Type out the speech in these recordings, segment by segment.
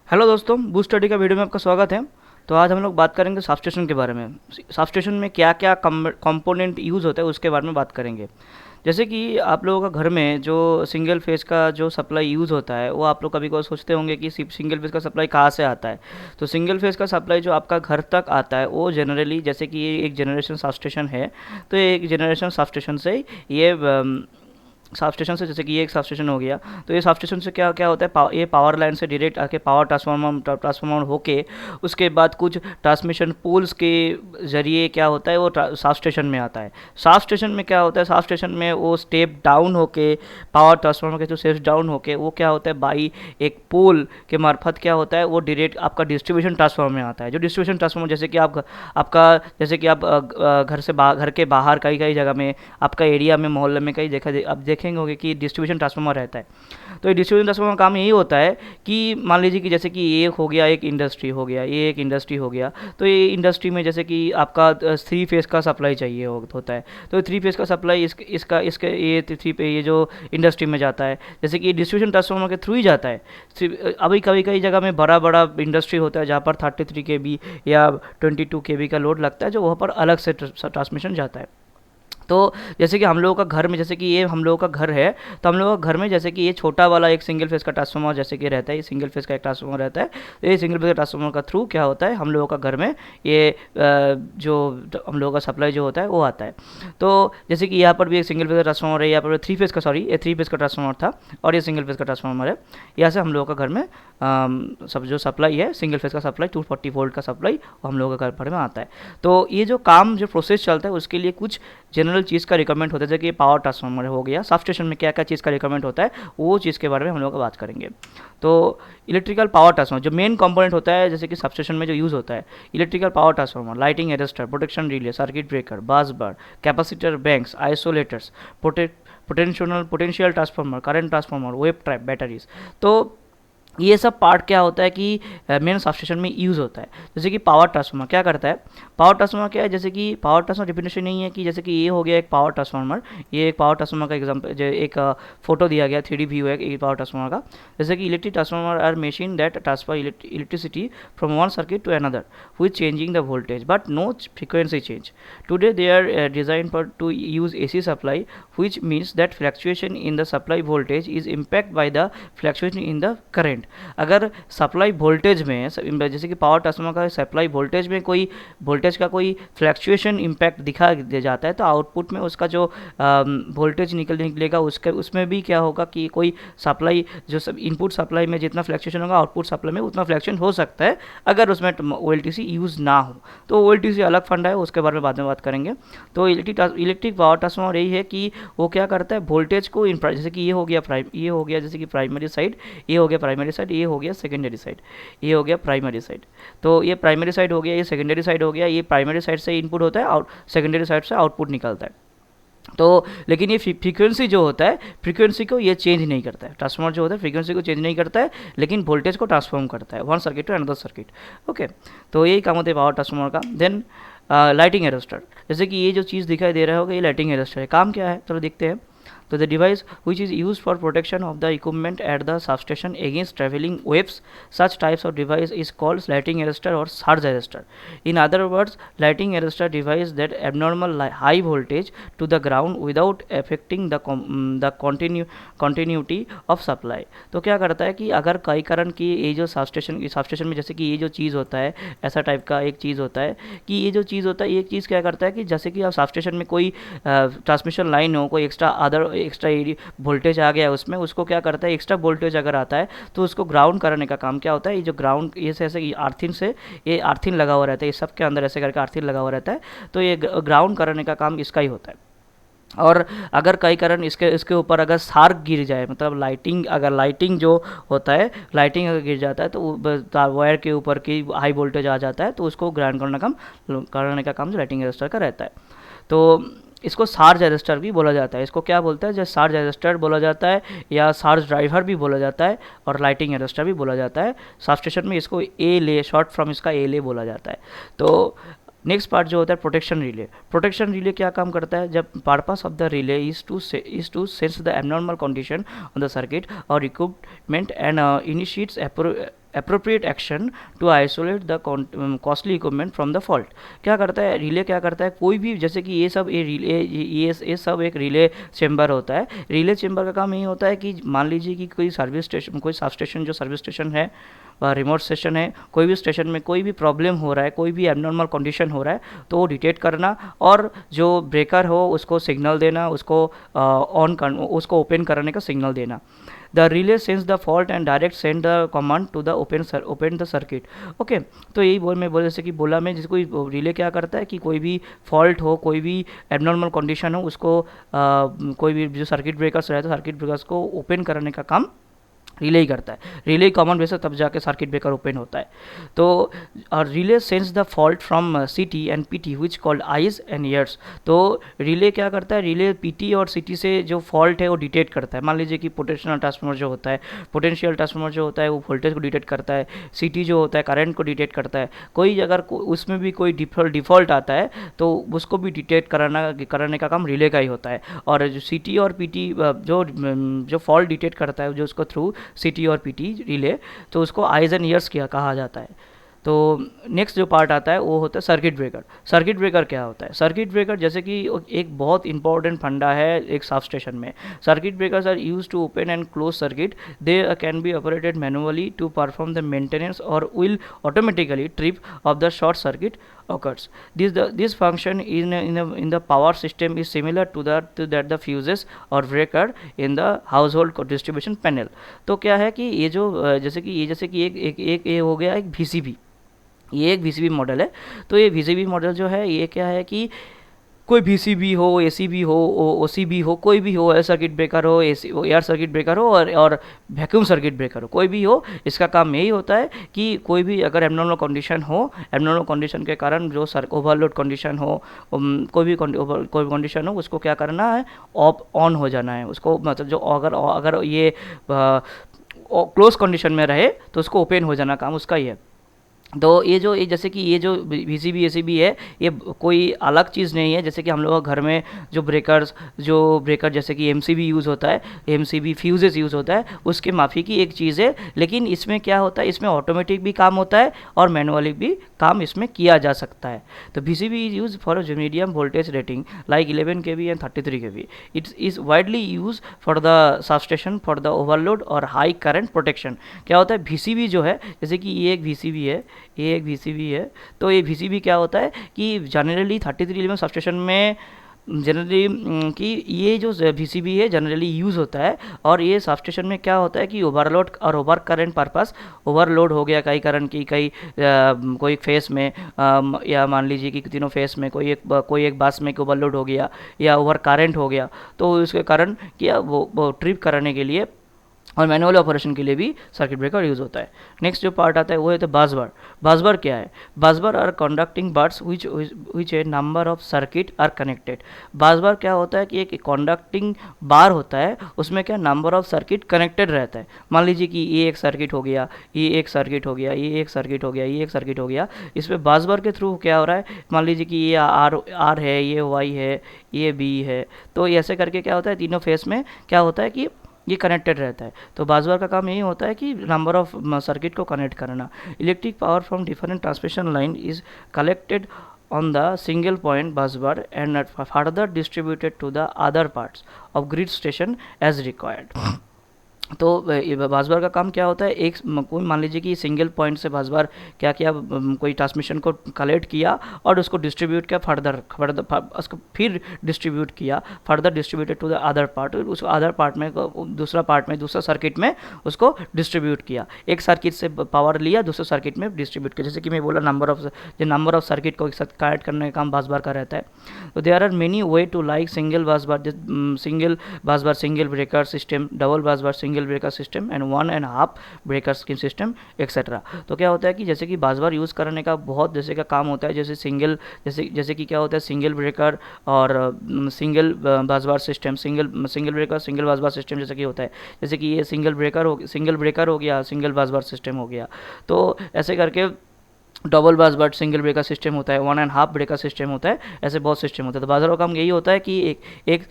Hello दोस्तों, boost study का video में आपका स्वागत है। तो आज हम लोग बात करेंगे सब स्टेशन के बारे में। सब स्टेशन में क्या क्या कंपोनेंट यूज़ होता है उसके बारे में बात करेंगे। जैसे कि आप लोगों का घर में जो सिंगल फेस का जो सप्लाई यूज़ होता है, वो आप लोग कभी कभी सोचते होंगे कि सिंगल फेस का सप्लाई कहाँ से आता है। तो सिंगल फेस का सप्लाई जो आपका घर तक आता है वो जनरली, जैसे कि ये एक जनरेशन सब स्टेशन है, तो ये एक जनरेशन सब स्टेशन से ये सब स्टेशन से, जैसे कि ये एक सब स्टेशन हो गया, तो ये सब स्टेशन से क्या क्या होता है, ये पावर लाइन से डायरेक्ट आके पावर ट्रांसफार्मर होके उसके बाद कुछ ट्रांसमिशन पोल्स के ज़रिए क्या होता है वो सब स्टेशन में आता है। सब स्टेशन में क्या होता है, सब स्टेशन में वो स्टेप डाउन होके पावर ट्रांसफार्मर के जो स्टेप्स डाउन होके वो क्या होता है बाई एक पोल के मार्फत क्या होता है वो डायरेक्ट आपका डिस्ट्रीब्यूशन ट्रांसफार्मर में आता है। जो डिस्ट्रीब्यूशन ट्रांसफार्मर, जैसे कि आपका जैसे कि आप घर के बाहर कई कई जगह में आपका एरिया में मोहल्ले में कई देखा आप देखेंगे होंगे कि डिस्ट्रीब्यूशन ट्रांसफार्मर रहता है। तो ये डिस्ट्रीब्यूशन ट्रांसफार्मर का काम यही होता है कि मान लीजिए कि जैसे कि ये हो गया एक इंडस्ट्री हो गया, ये एक इंडस्ट्री हो गया, तो ये इंडस्ट्री में जैसे कि आपका थ्री फेस का सप्लाई चाहिए होता है। तो थ्री फेस का सप्लाई इसके ये थ्री पे ये जो इंडस्ट्री में जाता है, जैसे कि डिस्ट्रीब्यूशन ट्रांसफार्मर के थ्रू ही जाता है। अभी कभी कई जगह में बड़ा बड़ा इंडस्ट्री होता है जहाँ पर 33 kV या 22 kV का लोड लगता है, जो वहाँ पर अलग से ट्रांसमिशन जाता है। तो जैसे कि हम लोगों का घर में, जैसे कि ये हम लोगों का घर है, तो हम लोगों का घर में जैसे कि ये छोटा वाला एक सिंगल फेस का ट्रांसफार्मर जैसे कि रहता है, ये सिंगल फेस का एक ट्रांसफार्मर रहता है। तो ये सिंगल फेस का ट्रांसफार्मर का थ्रू क्या होता है हम लोगों का घर में ये जो हम लोगों का सप्लाई जो होता है वो आता है। तो जैसे कि यहाँ पर भी एक सिंगल फेस का ट्रांसफार्मर है, यहाँ पर थ्री फेस का, सॉरी ये थ्री फेस का ट्रांसफार्मर था और ये सिंगल फेस का ट्रांसफार्मर है। यहाँ से हम लोगों का घर में सब जो सप्लाई है सिंगल फेस का सप्लाई 240 वोल्ट का सप्लाई वो हम लोगों के घर में आता है। तो ये जो काम जो प्रोसेस चलता है उसके लिए कुछ जनरल चीज़ का रिक्वायरमेंट होता है, जैसे कि पावर ट्रांसफार्मर हो गया, सब स्टेशन में क्या क्या चीज़ का रिक्वायरमेंट होता है वो चीज़ के बारे में हम लोग बात करेंगे। तो इलेक्ट्रिकल पावर ट्रांसफार्मर जो मेन कंपोनेंट होता है, जैसे कि सब स्टेशन में जो यूज़ होता है, electrical power transformer, lighting arrester, protection relay, circuit breaker, bus bar, capacitor banks, isolators, potential transformer, current transformer, wave trap, batteries. तो ये सब पार्ट क्या होता है कि मेन सब स्टेशन में यूज़ होता है। जैसे कि पावर ट्रांसफार्मर क्या करता है, पावर ट्रांसफार्मर क्या है, जैसे कि पावर ट्रांसफार्मर डिफिनेशन नहीं है कि जैसे कि ये हो गया एक पावर ट्रांसफार्मर, ये एक पावर ट्रांसफार्मर का एग्जाम्पल, जो एक फोटो दिया गया 3D व्यू है एक पावर ट्रांसफार्मर का। जैसे कि electric transformer are machine that transfer electricity from one circuit to another with changing the voltage but no frequency change. Today they are design for to use AC supply which means that fluctuation in the supply voltage is impacted by the fluctuation in the current। अगर supply voltage में, जैसे कि power transformer का supply voltage में कोई voltage का कोई fluctuation impact दिखा दे जाता है, तो आउटपुट में उसका जो वोल्टेज निकलेगा उसमें भी क्या होगा कि कोई सप्लाई जो सब इनपुट सप्लाई में जितना फ्लैक्चुएशन होगा आउटपुट सप्लाई में उतना फ्लैक्चुएशन हो सकता है अगर उसमें OLTC यूज़ ना हो। तो OLTC अलग फंड है, उसके बारे में बाद में बात करेंगे। तो इलेक्ट्रिक पावर ट्रांसफार्मर यही है कि वो क्या करता है वोल्टेज को जैसे कि ये हो गया जैसे कि प्राइमरी साइड, ये हो गया प्राइमरी साइड, ये हो गया सेकेंडरी साइड, ये हो गया प्राइमरी साइड। तो ये प्राइमरी साइड हो गया, ये सेकेंडरी साइड हो गया। ये प्राइमरी साइड से इनपुट होता है, सेकेंडरी साइड से आउटपुट निकलता है। तो लेकिन ये फ्रीक्वेंसी जो होता है, फ्रीक्वेंसी को ये चेंज नहीं करता है। ट्रांसफार्मर जो होता है फ्रीक्वेंसी को चेंज नहीं करता है, लेकिन वोल्टेज को ट्रांसफॉर्म करता है one circuit to another circuit. Okay, तो यही काम होता है पावर ट्रांसफार्मर का। देन लाइटिंग एरेस्टर, जैसे कि ये जो चीज़ दिखाई दे रहा होगा ये लाइटिंग एरेस्टर है। काम क्या है चलो देखते हैं। तो the device which is used for protection of the equipment at the substation against traveling waves, such types of device is called lighting arrestor or surge arrestor. In other words, lighting arrestor device that abnormal high voltage to the ground without affecting the continuity of supply। तो क्या करता है कि अगर कई कारण की ये जो सबस्टेशन में जैसे कि ये जो चीज़ होता है ऐसा टाइप का एक चीज़ होता है कि ये जो चीज़ होता है ये चीज़ क्या करता है कि जैसे कि आप सबस्टेशन में कोई ट्रांसमिशन लाइन हो, कोई एक्स्ट्रा वोल्टेज आ गया उसमें, उसको क्या करता है एक्स्ट्रा वोल्टेज अगर आता है तो उसको ग्राउंड करने का काम क्या होता है, ये जो ग्राउंड ये ऐसे आर्थिन से ये आर्थिन लगा हुआ रहता है, ये सब के अंदर ऐसे करके आर्थिन लगा हुआ रहता है, तो ये ग्राउंड करने का काम इसका ही होता है। और अगर कई कारण इसके ऊपर अगर सार्क गिर जाए, मतलब लाइटिंग जो होता है, लाइटिंग अगर गिर जाता है तो वायर के ऊपर की हाई वोल्टेज आ जाता है, तो उसको ग्राउंड करने का काम जो लाइटिंग रजिस्टर का रहता है। तो इसको सार्ज अरेस्टर भी बोला जाता है। इसको क्या बोलता है, जैसे सार्ज अरेस्टर बोला जाता है या सार्ज ड्राइवर भी बोला जाता है और लाइटिंग अरेस्टर भी बोला जाता है। सब स्टेशन में इसको ले शॉर्ट फ्रॉम इसका ले बोला जाता है। तो नेक्स्ट पार्ट जो होता है प्रोटेक्शन रिले। प्रोटेक्शन रिले क्या काम करता है, जब purpose of the relay is to sense the abnormal condition on the circuit और equipment and initiates appropriate action to isolate the costly equipment from the fault. क्या करता है रिले, क्या करता है कोई भी, जैसे कि ये सब ये सब एक रिले चेंबर होता है। रिले चेंबर का काम यही होता है कि मान लीजिए कि कोई सर्विस स्टेशन, कोई सब स्टेशन, जो सर्विस स्टेशन है रिमोट स्टेशन है, कोई भी स्टेशन में कोई भी प्रॉब्लम हो रहा है, कोई भी एबनॉर्मल कंडीशन हो रहा है, तो वो डिटेक्ट करना और जो ब्रेकर हो उसको सिग्नल देना, उसको ऑन कर, उसको ओपन करने का सिग्नल देना। The relay sense the fault and direct send the command to the open the circuit. Okay, तो यही मैं बोल जैसे कि बोला मैं, जैसे कोई रिले क्या करता है कि कोई भी फॉल्ट हो, कोई भी एबनॉर्मल कंडीशन हो, उसको कोई भी जो सर्किट ब्रेकर्स रहते हैं, सर्किट ब्रेकर्स को ओपन करने का काम रिले ही करता है। रिले कॉमन बेस है, तब जाके सर्किट ब्रेकर ओपन होता है। तो relay sense the fault from CT and PT which called eyes and ears. तो रिले क्या करता है, रिले पीटी और सीटी से जो फॉल्ट है वो डिटेक्ट करता है। मान लीजिए कि पोटेंशियल ट्रांसफार्मर जो होता है, पोटेंशियल ट्रांसफार्मर जो होता है वो वोल्टेज को डिटेक्ट करता है, सीटी जो होता है करंट को डिटेक्ट करता है। कोई अगर उसमें भी कोई डिफॉल्ट आता है तो उसको भी डिटेक्ट कराने का काम रिले का ही होता है। और जो सीटी और पीटी जो फॉल्ट डिटेक्ट करता है, जो उसको थ्रू सीटी और पीटी रिले, तो उसको आइज एंड ईयर्स किया कहा जाता है। तो नेक्स्ट जो पार्ट आता है वो होता है सर्किट ब्रेकर। सर्किट ब्रेकर क्या होता है? सर्किट ब्रेकर जैसे कि एक बहुत इंपॉर्टेंट फंडा है एक सब स्टेशन में। Circuit breakers are used to open and close circuit. They can be operated manually to perform the maintenance और will automatically trip off the short circuit occurs. This function in the power system is similar to that the fuses or breaker in the household distribution panel. तो क्या है कि ये जो जैसे कि एक ये हो गया एक VCB, ये एक VCB मॉडल है। तो ये VCB मॉडल जो है ये क्या है कि कोई VCB हो, ACB हो, OCB हो, कोई भी हो, एयर सर्किट ब्रेकर हो, एयर सर्किट ब्रेकर हो और वैक्यूम सर्किट ब्रेकर हो, कोई भी हो, इसका काम यही होता है कि कोई भी अगर एबनॉर्मल कंडीशन हो, एबनॉर्मल कंडीशन के कारण जो ओवरलोड कंडीशन हो, कोई कंडीशन हो, उसको क्या करना है, ऑन हो जाना है उसको। मतलब जो अगर ये क्लोज कंडीशन में रहे तो उसको ओपन हो जाना काम उसका ही है। तो ये जैसे कि ये जो VCB ACB है ये कोई अलग चीज़ नहीं है। जैसे कि हम लोग घर में जो ब्रेकर जैसे कि MCB यूज़ होता है, MCB फ्यूजेस यूज़ होता है, उसके माफ़ी की एक चीज़ है। लेकिन इसमें क्या होता है, इसमें ऑटोमेटिक भी काम होता है और मैनुअली भी काम इसमें किया जा सकता है। तो VCB is use for medium voltage rating like 11 kV and 33 kV। It's is widely use for the substation for the overload और हाई करंट प्रोटेक्शन। क्या होता है VCB जो है, जैसे कि ये एक VCB है, ये एक VCB है। तो ये VCB क्या होता है कि जनरली 33 11 सबस्टेशन में जनरली कि ये जो VCB है जनरली यूज़ होता है। और ये सबस्टेशन में क्या होता है कि ओवरलोड और ओवर करंट पर्पस, ओवरलोड हो गया कई करंट की कोई फेस में या मान लीजिए कि तीनों फेस में कोई एक बस में ओवरलोड हो गया या ओवर करंट हो गया, तो उसके कारण क्या वो ट्रिप करने के लिए और मैनुअल ऑपरेशन के लिए भी सर्किट ब्रेकर यूज़ होता है। नेक्स्ट जो पार्ट आता है वो है तो बस बार। बस बार क्या है? Bus bar are conducting bars which a number of circuit are connected. Bus bar क्या होता है कि एक कंडक्टिंग बार होता है, उसमें क्या नंबर ऑफ सर्किट कनेक्टेड रहता है। मान लीजिए कि ये एक सर्किट हो गया, ये एक सर्किट हो गया, ये एक सर्किट हो गया, ये एक सर्किट हो गया। इसमें बस बार के थ्रू क्या हो रहा है, मान लीजिए कि ये आर है, ये वाई है, ये बी है, तो ऐसे करके क्या होता है तीनों फेस में क्या होता है कि ये कनेक्टेड रहता है। तो बस बार का काम यही होता है कि नंबर ऑफ सर्किट को कनेक्ट करना। Electric power from different transmission line is collected on the single point bus bar and further distributed to the other parts of grid station as required. तो बस बार का काम क्या होता है, एक कोई मान लीजिए कि सिंगल पॉइंट से बस बार क्या किया, कोई ट्रांसमिशन को कलेक्ट किया और उसको डिस्ट्रीब्यूट किया फर्दर उसको फिर डिस्ट्रीब्यूट किया, further distributed to the other part, उस अदर पार्ट में दूसरा सर्किट में उसको डिस्ट्रीब्यूट किया। एक सर्किट से पावर लिया, दूसरे सर्किट में डिस्ट्रीब्यूट किया। जैसे कि मैं बोला नंबर ऑफ सर्किट को एक साथ कनेक्ट करने का काम बस बार का रहता है। तो there are many way to like single bus bar, single breaker system, double bus bar, single breaker system and 1.5 breaker scheme system etcetera. तो क्या होता है कि जैसे कि बस बार यूज़ करने का बहुत जैसे का काम होता है, जैसे कि क्या होता है सिंगल ब्रेकर और सिंगल बस बार system, single breaker single bus बार सिस्टम जैसे कि होता है। जैसे कि ये सिंगल ब्रेकर हो गया, सिंगल बस बार सिस्टम हो गया। तो ऐसे करके डबल बस बट सिंगल ब्रेकर सिस्टम होता है, 1.5 ब्रेकर सिस्टम होता है, ऐसे बहुत सिस्टम होता है। तो बाज़ारों का काम यही होता है कि एक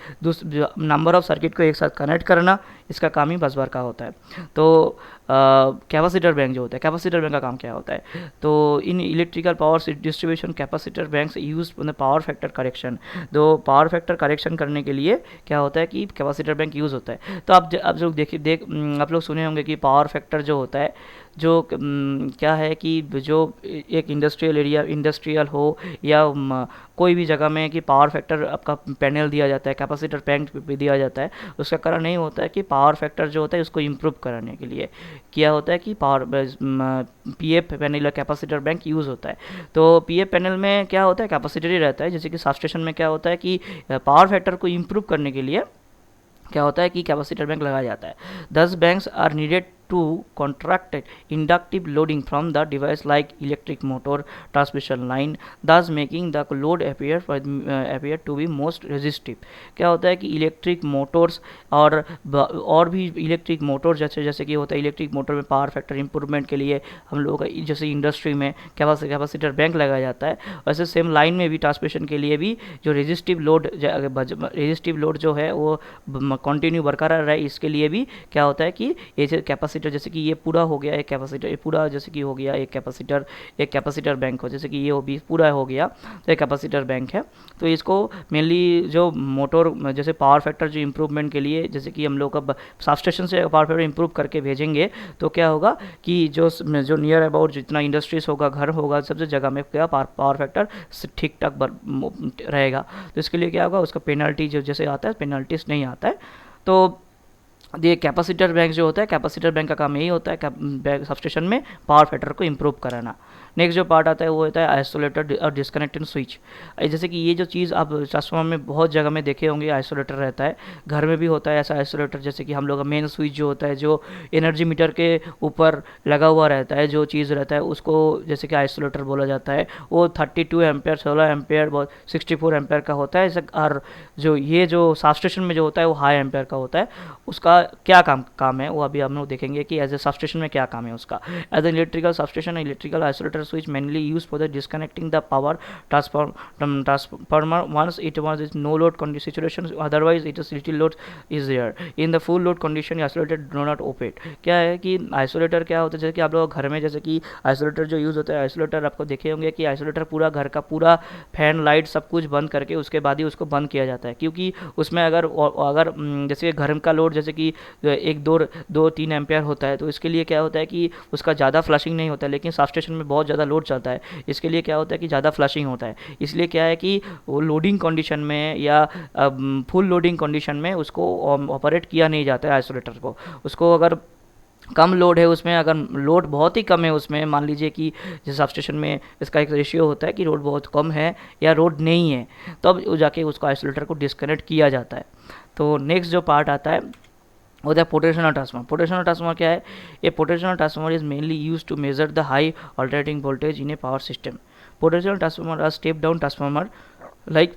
नंबर ऑफ सर्किट को एक साथ कनेक्ट करना, इसका काम ही बस बार का होता है। तो कैपेसिटर बैंक जो होता है, कैपेसिटर बैंक का काम क्या होता है, तो in electrical power distribution capacitor banks use power factor correction. तो पावर फैक्टर करेक्शन करने के लिए क्या होता है कि कैपेसिटर बैंक यूज़ होता है। तो आप लोग देखिए आप लोग सुने होंगे कि पावर फैक्टर जो होता है, जो क्या है कि जो एक इंडस्ट्रियल एरिया, इंडस्ट्रियल हो या कोई भी जगह में कि पावर फैक्टर आपका पैनल दिया जाता है, कैपेसिटर बैंक भी दिया जाता है, उसका कारण नहीं होता है कि पावर फैक्टर जो होता है उसको इम्प्रूव कराने के लिए क्या होता है कि पावर पीएफ पैनल या कैपेसिटर बैंक यूज़ होता है। तो पीएफ पैनल में क्या होता है, कैपेसिटर ही रहता है। जैसे कि सब स्टेशन में क्या होता है कि पावर फैक्टर को इम्प्रूव करने के लिए क्या होता है कि कैपेसिटर बैंक लगाया जाता है। 10 banks are needed to contract inductive loading from the device like electric motor, transmission line, thus making the load appear to be most resistive। क्या होता है कि इलेक्ट्रिक मोटर्स और भी इलेक्ट्रिक मोटर जैसे कि होता है, इलेक्ट्रिक मोटर में पावर फैक्टर इंप्रूवमेंट के लिए हम लोगों का जैसे इंडस्ट्री में कैपेसिटर बैंक लगाया जाता है, वैसे सेम लाइन में भी ट्रांसमिशन के लिए भी जो रेजिस्टिव लोड जो है वो कंटिन्यू बरकरार रहे, इसके लिए भी क्या होता है कि ये कैपेसिटर, जैसे कि ये पूरा हो गया एक कैपेसिटर, ये पूरा जैसे कि हो गया एक कैपेसिटर बैंक हो, जैसे कि ये भी पूरा हो गया तो एक कैपेसिटर बैंक है। तो इसको मेनली जो मोटर जैसे पावर फैक्टर जो इम्प्रूवमेंट के लिए, जैसे कि हम लोग का सब स्टेशन से पावर फैक्टर इम्प्रूव करके भेजेंगे तो क्या होगा कि जो नियर अबाउट जितना इंडस्ट्रीज होगा, घर होगा, सब जगह में क्या पावर फैक्टर ठीक ठाक रहेगा। तो इसके लिए क्या होगा, उसका पेनल्टी जो जैसे आता है पेनल्टीज नहीं आता है। तो ये कैपेसिटर बैंक जो होता है, कैपेसिटर बैंक का काम यही होता है सब स्टेशन में पावर फैक्टर को इम्प्रूव कराना। नेक्स्ट जो पार्ट आता है वो होता है आइसोलेटर और डिस्कनेक्टिंग स्विच। जैसे कि ये जो चीज़ आप ट्रांसफार्मर में बहुत जगह में देखे होंगे, आइसोलेटर रहता है, घर में भी होता है ऐसा आइसोलेटर। जैसे कि हम लोग का मेन स्विच जो होता है, जो एनर्जी मीटर के ऊपर लगा हुआ रहता है, जो चीज़ रहता है उसको जैसे कि आइसोलेटर बोला जाता है। वो 32 एम्पेयर, 16 एम्पेयर, 64 एम्पेयर का होता है। और जो सब स्टेशन में जो होता है वो हाई एम्पेयर का होता है। उसका क्या काम है वो अभी हम लोग देखेंगे कि एज ए सब स्टेशन में क्या काम है उसका। As an electrical substation, electrical isolator switch mainly used for the disconnecting the power transformer once it was in no load situation, otherwise it is little load is there। in the full load condition isolator do not operate। क्या है कि isolator क्या होता है, जैसे कि आप लोग घर में जैसे कि आइसोलेटर जो यूज़ होता है, आइसोलेटर आपको देखे होंगे कि आइसोलेटर पूरा घर का पूरा फैन लाइट सब कुछ बंद करके उसके बाद ही उसको बंद किया जाता है। क्योंकि उसमें अगर जैसे घर का लोड जैसे कि 1-2-3 एम्पेयर होता है, तो इसके लिए क्या होता है कि उसका ज़्यादा फ्लशिंग नहीं होता है। लेकिन सब स्टेशन में बहुत ज़्यादा लोड चलता है, इसके लिए क्या होता है कि ज़्यादा फ्लशिंग होता है। इसलिए क्या है कि वो लोडिंग कंडीशन में या फुल लोडिंग कंडीशन में उसको ऑपरेट किया नहीं जाता है आइसोलेटर को। उसको अगर कम लोड है, उसमें अगर लोड बहुत ही कम है उसमें, मान लीजिए कि जैसे सब स्टेशन में इसका एक रेशियो होता है कि लोड बहुत कम है या लोड नहीं है, तब जाके उसको आइसोलेटर को डिस्कनेक्ट किया जाता है। तो नेक्स्ट जो पार्ट आता है होता है पोटेंशियल ट्रांसफार्मर। पोटेंशियल ट्रांसफार्मर क्या है, ये potential transformer is mainly use to measure the high alternating voltage in a power system. Potential transformer are step down transformer like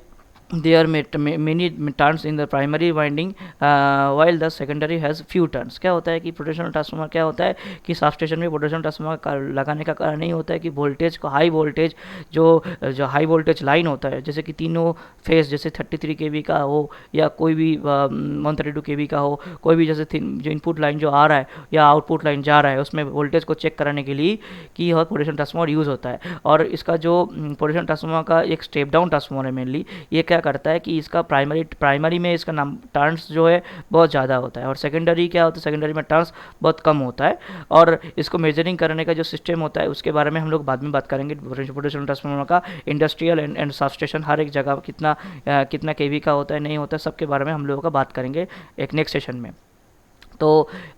there are many turns in the primary winding while the secondary has few turns। क्या होता है कि potential transformer क्या होता है कि sub station में potential transformer लगाने का कारण नहीं होता है कि वोल्टेज को हाई वोल्टेज जो हाई वोल्टेज लाइन होता है, जैसे कि तीनों फेस जैसे 33 kV का हो या कोई भी 132 kV का हो, कोई भी जैसे जो इनपुट लाइन जो आ रहा है या आउटपुट लाइन जा रहा है, उसमें वोल्टेज को चेक कराने के लिए कि यह पोटेंशियल ट्रांसफार्मर यूज़ होता है। और इसका जो पोटेंशियल ट्रांसफार्मर का एक स्टेप डाउन ट्रांसफार्मर है मेनली, ये क्या करता है कि इसका प्राइमरी में इसका नाम टर्न्स जो है बहुत ज़्यादा होता है, और सेकेंडरी क्या होता है, सेकेंडरी में टर्न्स बहुत कम होता है। और इसको मेजरिंग करने का जो सिस्टम होता है उसके बारे में हम लोग बाद में बात करेंगे। पोटेंशियल ट्रांसफार्मर का इंडस्ट्रियल एंड सब स्टेशन हर एक जगह कितना केवी का होता है, नहीं होता है, सबके बारे में हम लोगों का बात करेंगे एक नेक्स्ट सेशन में। तो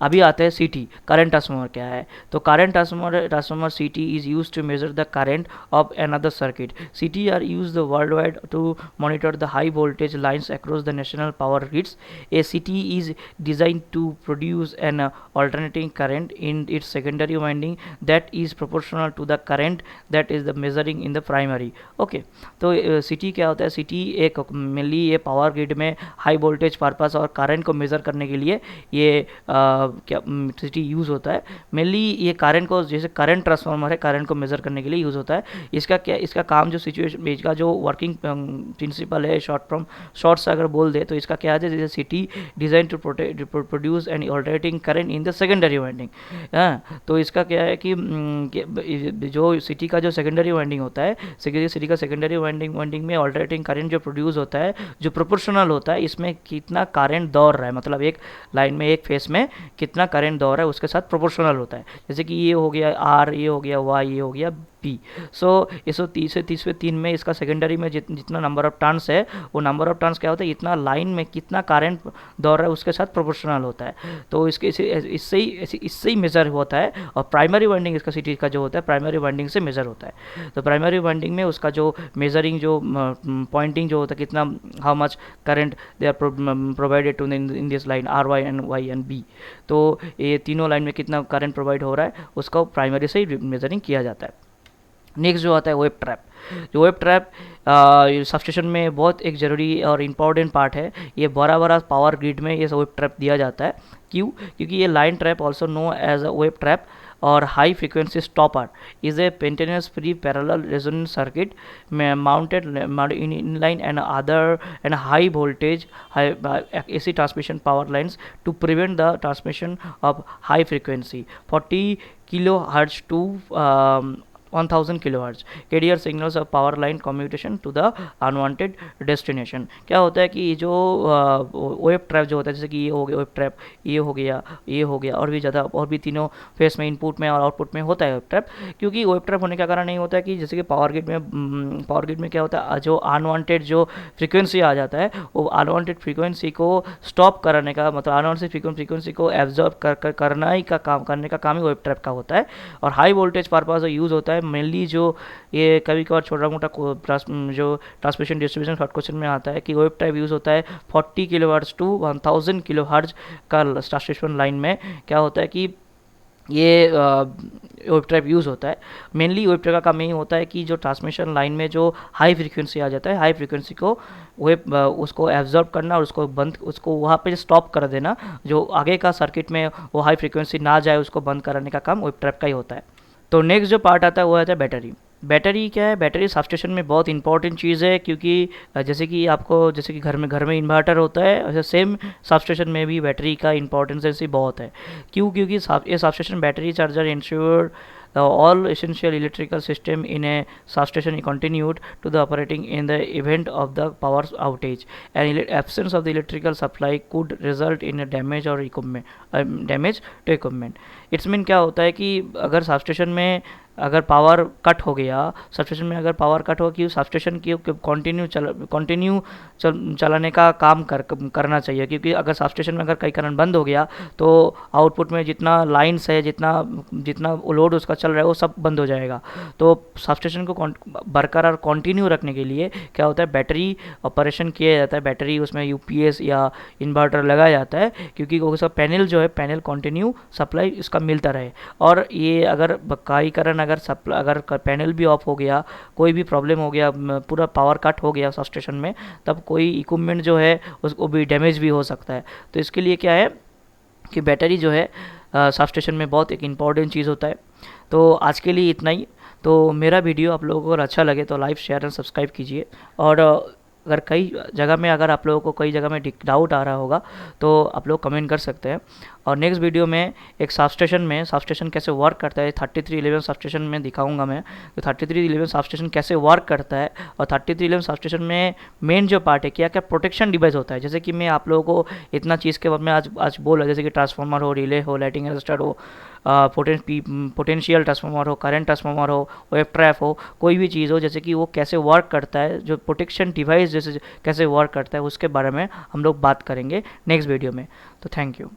अभी आते हैं सीटी, करंट ट्रांसफार्मर क्या है। तो current transformer CT is use to measure the current of another circuit. CT are use the world wide to monitor the high voltage lines across the national power grids. A CT is designed to produce an alternating current in its secondary winding that is proportional to the current that is the measuring in the primary. Okay, तो CT क्या होता है, CT एक mainly ये power grid में high voltage purpose और current को major करने के लिए ये क्या इलेक्ट्रिसिटी यूज़ होता है। मेनली ये करंट को, जैसे करंट ट्रांसफार्मर है, करंट को मेज़र करने के लिए यूज़ होता है। इसका काम जो सिचुएशन, इसका जो वर्किंग प्रिंसिपल है, शॉर्ट से अगर बोल दे तो इसका क्या है, जैसे CT design to produce an alternating current in the secondary winding. हाँ, तो इसका क्या है कि जो सिटी का जो सेकेंडरी वाइंडिंग होता है, सिटी का सेकेंडरी वाइंडिंग में ऑल्टरनेटिंग करंट जो प्रोड्यूस होता है, जो प्रोपोर्शनल होता है, इसमें कितना करंट दौड़ रहा है, मतलब एक लाइन में, एक फेस में कितना करंट दौड़ रहा है उसके साथ प्रोपोर्शनल होता है। जैसे कि ये हो गया आर, ये हो गया वाई, ये हो गया पी। सो 130 में इसका सेकेंडरी में जितना नंबर ऑफ टर्न्स है, वो नंबर ऑफ टर्न्स क्या होता है, इतना लाइन में कितना करंट दौड़ रहा है उसके साथ प्रोपोर्शनल होता है। तो इससे ही मेज़र होता है। और प्राइमरी वाइंडिंग इसका सिटी का जो होता है, प्राइमरी वाइंडिंग से मेज़र होता है। तो प्राइमरी वाइंडिंग में उसका जो मेजरिंग, जो पॉइंटिंग जो होता है, कितना, how much current they are provided to in this line R Y and Y and B. तो ये तीनों लाइन में कितना करंट प्रोवाइड हो रहा है उसका प्राइमरी से ही मेजरिंग किया जाता है। नेक्स्ट जो आता है वेब ट्रैप। जो वेब ट्रैप सबस्टेशन में बहुत एक ज़रूरी और इम्पॉर्टेंट पार्ट है। ये बड़ा पावर ग्रिड में ये वेब ट्रैप दिया जाता है। क्यों? क्योंकि ये line trap, also known as a wave trap और high frequency stopper, is a पेंटेनियस free parallel resonance circuit mounted in inline and other and high voltage AC transmission power lines to prevent the transmission of high frequency 40 kilohertz to 1000 kilohertz carrier signals of power line commutation to the unwanted destination। क्या होता है कि जो web trap जो होता है, जैसे कि ये हो गया वेब ट्रैप, ये हो गया, ये हो गया, और भी ज़्यादा, और भी तीनों फेस में, इनपुट में और आउटपुट में होता है वेब ट्रैप। क्योंकि वेब ट्रैप होने का कारण नहीं होता है कि जैसे कि पावर ग्रिड में क्या होता है, जो अनवांटेड जो फ्रीक्वेंसी आ जाता है, वो अनवांटेड फ्रीक्वेंसी को स्टॉप कराने का, मतलब अनवांटेड फ्रीक्वेंसी को एब्जॉर्ब करने का काम ही वेब ट्रैप का होता है। और हाई वोल्टेज पर्पज यूज़ होता है मेनली, जो ये कभी कभार छोटा मोटा जो ट्रांसमिशन डिस्ट्रीब्यूशन शॉर्ट क्वेश्चन में आता है कि वेब ट्रैप यूज़ होता है 40 किलोहर्ट्ज टू 1000 किलोहर्ट्ज का ट्रांसमिशन लाइन में। क्या होता है कि ये वेब ट्रैप यूज़ होता है। मेनली वेब ट्रैप का काम यही होता है कि जो ट्रांसमिशन लाइन में जो हाई फ्रीक्वेंसी आ जाता है, हाई फ्रीक्वेंसी को उसको एब्जॉर्ब करना और उसको वहाँ पे स्टॉप कर देना, जो आगे का सर्किट में वो हाई फ्रीक्वेंसी ना जाए उसको बंद कराने का काम वेब ट्रैप का ही होता है। तो नेक्स्ट जो पार्ट आता है वो आता है बैटरी। बैटरी क्या है? बैटरी सबस्टेशन में बहुत इंपॉर्टेंट चीज़ है, क्योंकि जैसे कि घर में इन्वर्टर होता है, वैसे सेम सबस्टेशन में भी बैटरी का इंपॉर्टेंस ऐसी बहुत है। क्यों? क्योंकि ये substation battery charger ensure all essential electrical system in a substation continued to the operating in the event of the power outage, and absence of the electrical supply could result in a damage or damage to equipment। It's mean क्या होता है कि अगर substation में अगर power cut हो गया, substation में अगर पावर कट हो, कि सबस्टेशन की कंटिन्यू चलाने का काम करना चाहिए। क्योंकि अगर सबस्टेशन में अगर कई करंट बंद हो गया तो आउटपुट में जितना लाइन्स है, जितना लोड उसका चल रहा है, वो सब बंद हो जाएगा। तो सबस्टेशन को बरकरार कंटिन्यू रखने के लिए क्या होता है, बैटरी ऑपरेशन किया जाता है। बैटरी उसमें यूपीएस या इन्वर्टर लगाया जाता है, क्योंकि उसका पैनल जो है, पैनल कंटिन्यू सप्लाई इसका मिलता रहे। और ये अगर कई कारण अगर पैनल भी ऑफ हो गया, कोई भी प्रॉब्लम हो गया, पूरा पावर कट हो गया सबस्टेशन में, तब कोई इक्विपमेंट जो है उसको भी डैमेज भी हो सकता है। तो इसके लिए क्या है कि बैटरी जो है सबस्टेशन में बहुत एक इम्पॉर्टेंट चीज़ होता है। तो आज के लिए इतना ही। तो मेरा वीडियो आप लोगों को अगर अच्छा लगे तो लाइक, शेयर एंड सब्सक्राइब कीजिए। और अगर कई जगह में, अगर आप लोगों को कई जगह में डाउट आ रहा होगा तो आप लोग कमेंट कर सकते हैं। और नेक्स्ट वीडियो में एक सबस्टेशन कैसे वर्क करता है, 3311 सबस्टेशन में दिखाऊंगा मैं। तो 3311 सबस्टेशन कैसे वर्क करता है, और 3311 सबस्टेशन में मेन जो पार्ट है, क्या क्या प्रोटेक्शन डिवाइस होता है। जैसे कि मैं आप लोगों को इतना चीज़ के बारे में आज बोला, जैसे कि ट्रांसफार्मर हो, रिले हो, लाइटिंग अरेस्टर हो, पोटेंशियल ट्रांसफार्मर हो, करंट ट्रांसफार्मर हो, वेब ट्रैप हो, कोई भी चीज़ हो, जैसे कि वो कैसे वर्क करता है, जो प्रोटेक्शन डिवाइस जैसे कैसे वर्क करता है, उसके बारे में हम लोग बात करेंगे नेक्स्ट वीडियो में। तो थैंक यू।